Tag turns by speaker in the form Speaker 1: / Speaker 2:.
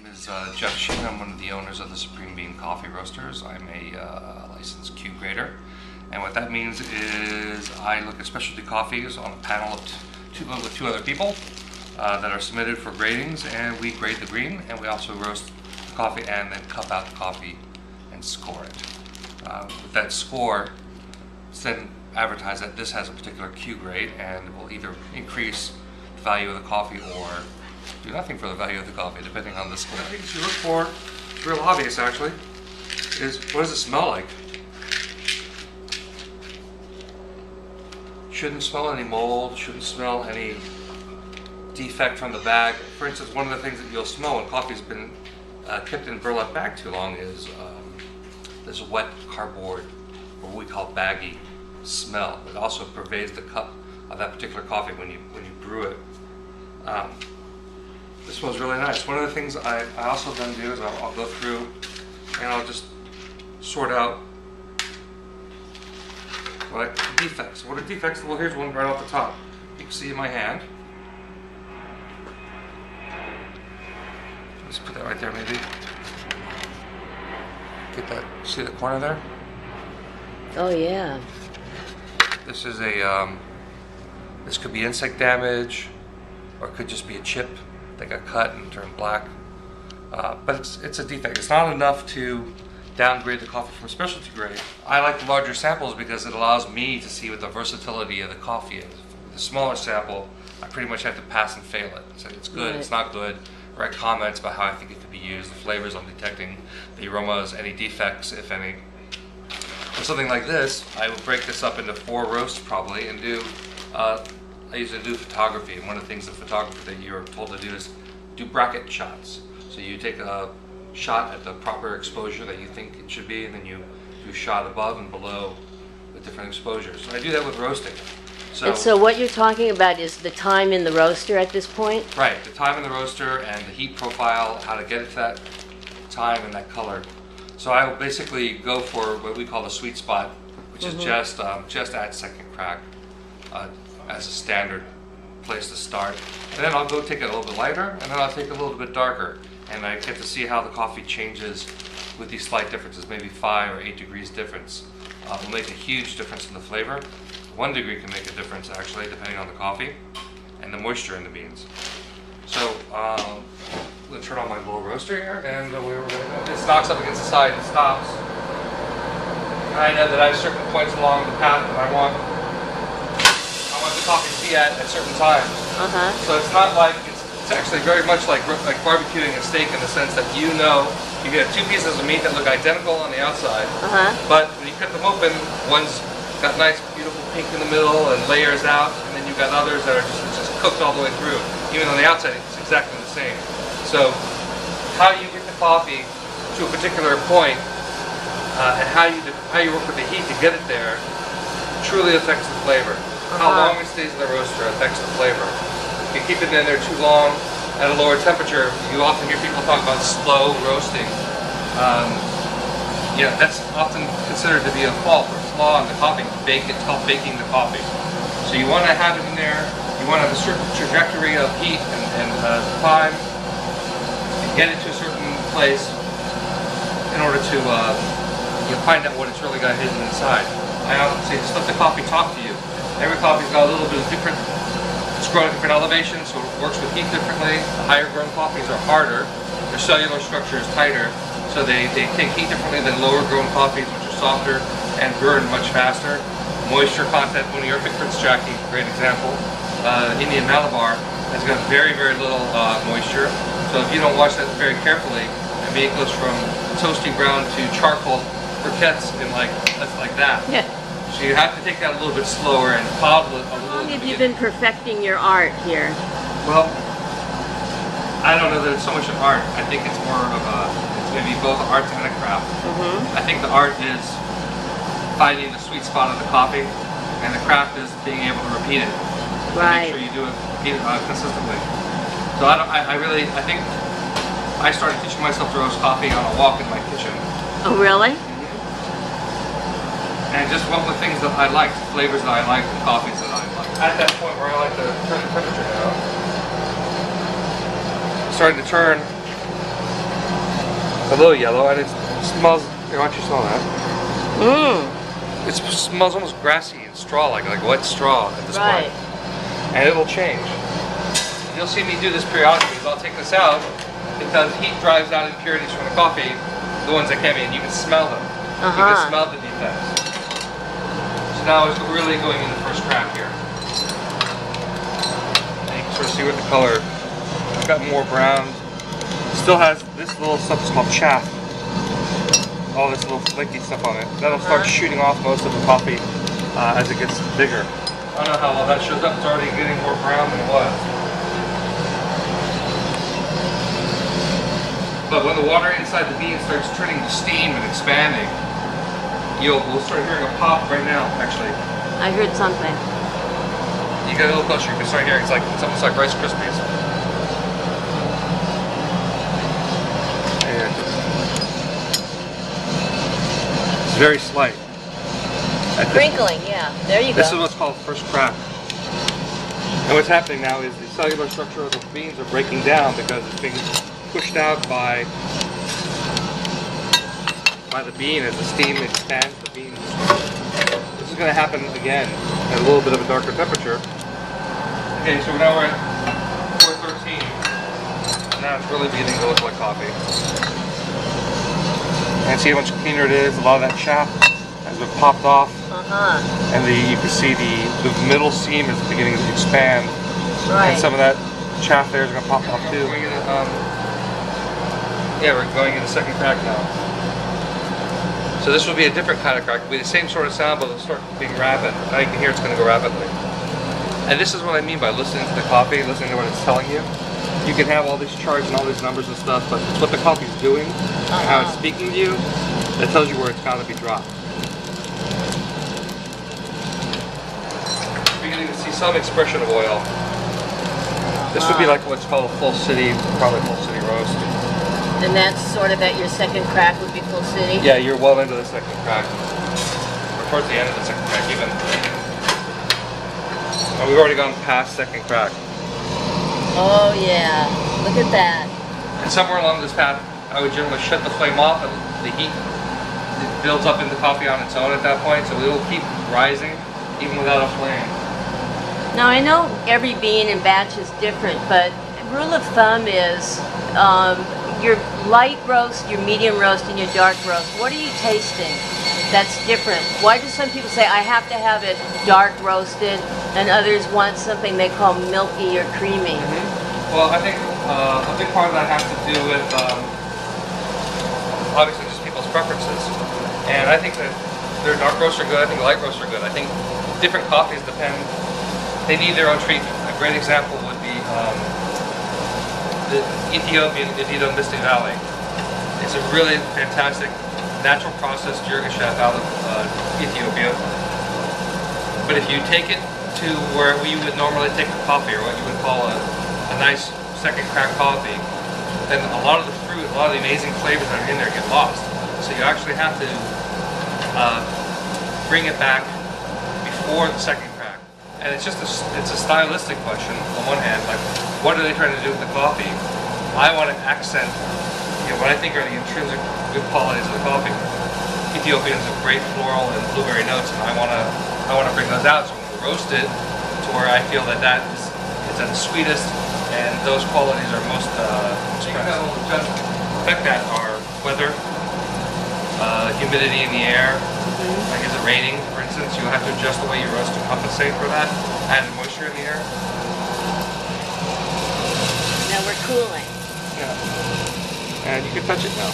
Speaker 1: name is Jeff Sheen. I'm one of the owners of the Supreme Bean Coffee Roasters. I'm a licensed Q grader, and what that means is I look at specialty coffees on a panel of with two other people that are submitted for gradings, and we grade the green, and we also roast the coffee and then cup out the coffee and score it. With that score, it's then advertised that this has a particular Q grade, and it will either increase the value of the coffee or do nothing for the value of the coffee, depending on the score. What you look for, it's real obvious actually, is what does it smell like? Shouldn't smell any mold, shouldn't smell any defect from the bag. For instance, one of the things that you'll smell when coffee's been kept in a burlap bag too long is this wet cardboard, or what we call baggy smell. It also pervades the cup of that particular coffee when you brew it. This smells really nice. One of the things I also then do is I'll go through and I'll just sort out defects. What are defects? Well, here's one right off the top. You can see in my hand. Let's put that right there maybe. Get that, see the corner there?
Speaker 2: Oh yeah.
Speaker 1: This is this could be insect damage, or it could just be a chip that got cut and turned black. But it's a defect. It's not enough to downgrade the coffee from specialty grade. I like the larger samples because it allows me to see what the versatility of the coffee is. With the smaller sample, I pretty much have to pass and fail it. So it's good, it's not good. Write comments about how I think it could be used, the flavors I'm detecting, the aromas, any defects, if any. For something like this, I will break this up into 4 roasts probably and do, I usually do photography, and one of the things in photography that you're told to do is do bracket shots. So you take a shot at the proper exposure that you think it should be, and then you do a shot above and below with different exposures. So I do that with roasting.
Speaker 2: And so what you're talking about is the time in the roaster at this point?
Speaker 1: Right, the time in the roaster and the heat profile, how to get it to that time and that color. So I will basically go for what we call the sweet spot, which is just at second crack as a standard place to start. And then I'll go take it a little bit lighter, and then I'll take it a little bit darker. And I get to see how the coffee changes with these slight differences, maybe 5 or 8 degrees difference. Will make a huge difference in the flavor. 1 degree can make a difference actually, depending on the coffee and the moisture in the beans. So I'm going to turn on my little roaster here, and this knocks up against the side and stops. And I know that I have certain points along the path that I want the coffee to be at certain times. So it's not like it's actually very much like barbecuing a steak in the sense that you get 2 pieces of meat that look identical on the outside, but when you cut them open, one's got nice, beautiful pink in the middle and layers out, and then you've got others that are just cooked all the way through. Even on the outside, it's exactly the same. So how you get the coffee to a particular point, and how you work with the heat to get it there truly affects the flavor. How long it stays in the roaster affects the flavor. If you keep it in there too long at a lower temperature, you often hear people talk about slow roasting. That's often considered to be a fault or flaw in the coffee. It's called baking the coffee. So you want to have it in there. You want to have a certain trajectory of heat and time, and get it to a certain place in order to find out what it's really got hidden inside. I often say just let the coffee talk to you. Every coffee's got a little bit of different. It's grown at different elevations, so it works with heat differently. The higher grown coffees are harder. Their cellular structure is tighter, so they take heat differently than lower grown coffees, which are softer and burn much faster. Moisture content, one of your Prince Jackie, great example. Indian Malabar has got very, very little moisture. So if you don't watch that very carefully, I mean, it goes from toasty brown to charcoal briquettes in like that. Yeah. So you have to take that a little bit slower and coddle it a little bit.
Speaker 2: How long have you been perfecting your art here?
Speaker 1: Well, I don't know that it's so much an art. I think it's more of it's maybe both an art and a craft. I think the art is finding the sweet spot of the coffee, and the craft is being able to repeat it.
Speaker 2: Right.
Speaker 1: Make sure you do it consistently. So I think I started teaching myself to roast coffee on a walk in my kitchen.
Speaker 2: Oh, really?
Speaker 1: And just one of the things that I liked, flavors that I liked, and coffees that I liked. At that point where I like to turn the temperature down, starting to turn a little yellow, and it smells. Here, why don't you smell that?
Speaker 2: Mmm.
Speaker 1: It smells almost grassy and straw-like, like wet straw at this point. And it will change. You'll see me do this periodically. I'll take this out because heat drives out impurities from the coffee, the ones that came in. You can smell them. You can smell the defects. So now it's really going in the first crack here. And you can sort of see what the color. It's got more brown. Still has this little stuff called chaff. All this little flaky stuff on it. That'll start shooting off most of the coffee as it gets bigger. I don't know how well that shows up. It's already getting more brown than it was. But when the water inside the bean starts turning to steam and expanding, we'll start hearing a pop right now, actually.
Speaker 2: I heard something.
Speaker 1: You get a little closer, you can start hearing it's almost like Rice Krispies. And it's very slight.
Speaker 2: Crinkling, yeah. There you go.
Speaker 1: This is what's called first crack. And what's happening now is the cellular structure of the beans are breaking down because it's being pushed out by the bean as the steam expands the beans. This is going to happen again at a little bit of a darker temperature. Okay, so now we're at 413. Now it's really beginning to look like coffee. And see how much cleaner it is. A lot of that chaff has been popped off. And you can see the middle seam is beginning to expand.
Speaker 2: Right.
Speaker 1: And some of that chaff there is going to pop off too. Yeah, we're going into the second crack now. So this will be a different kind of crack. It'll be the same sort of sound, but it'll start being rapid. Now you can hear it's going to go rapidly. And this is what I mean by listening to the coffee, listening to what it's telling you. You can have all these charts and all these numbers and stuff, but it's what the coffee's doing and how it's speaking to you that tells you where it's got to be dropped. Beginning to see some expression of oil. This would be like what's called a full city, probably full city roast.
Speaker 2: And that's sort of at your second crack would be full city?
Speaker 1: Yeah, you're well into the second crack. Or towards the end of the second crack even. Oh, we've already gone past second crack.
Speaker 2: Oh yeah, look at that.
Speaker 1: And somewhere along this path, I would generally shut the flame off and the heat builds up in the coffee on its own at that point, so it will keep rising even without a flame.
Speaker 2: Now I know every bean and batch is different, but rule of thumb is your light roast, your medium roast, and your dark roast. What are you tasting that's different? Why do some people say I have to have it dark roasted and others want something they call milky or creamy?
Speaker 1: Well, I think a big part of that has to do with obviously just people's preferences. And I think that their dark roasts are good, I think light roasts are good. I think different coffees depend, they need their own treatment. A great example would be the Ethiopian Misty Valley. It's a really fantastic natural processed Yirgacheffe out of Ethiopia. But if you take it to where we would normally take a coffee, or what you would call a nice second crack coffee, then a lot of the fruit, a lot of the amazing flavors that are in there get lost. So you actually have to bring it back before the second crack. And it's just it's a stylistic question on one hand, like what are they trying to do with the coffee? I want to accent, what I think are the intrinsic good qualities of the coffee. Ethiopians have great floral and blueberry notes, and I want to bring those out. So when we roast it to where I feel that it's at the sweetest, and those qualities are most expressed. That will just affect that are weather, humidity in the air. Like is it raining, for instance? You have to adjust the way you roast to compensate for that. Add moisture in the air.
Speaker 2: Now we're cooling.
Speaker 1: Yeah. And you can touch it now.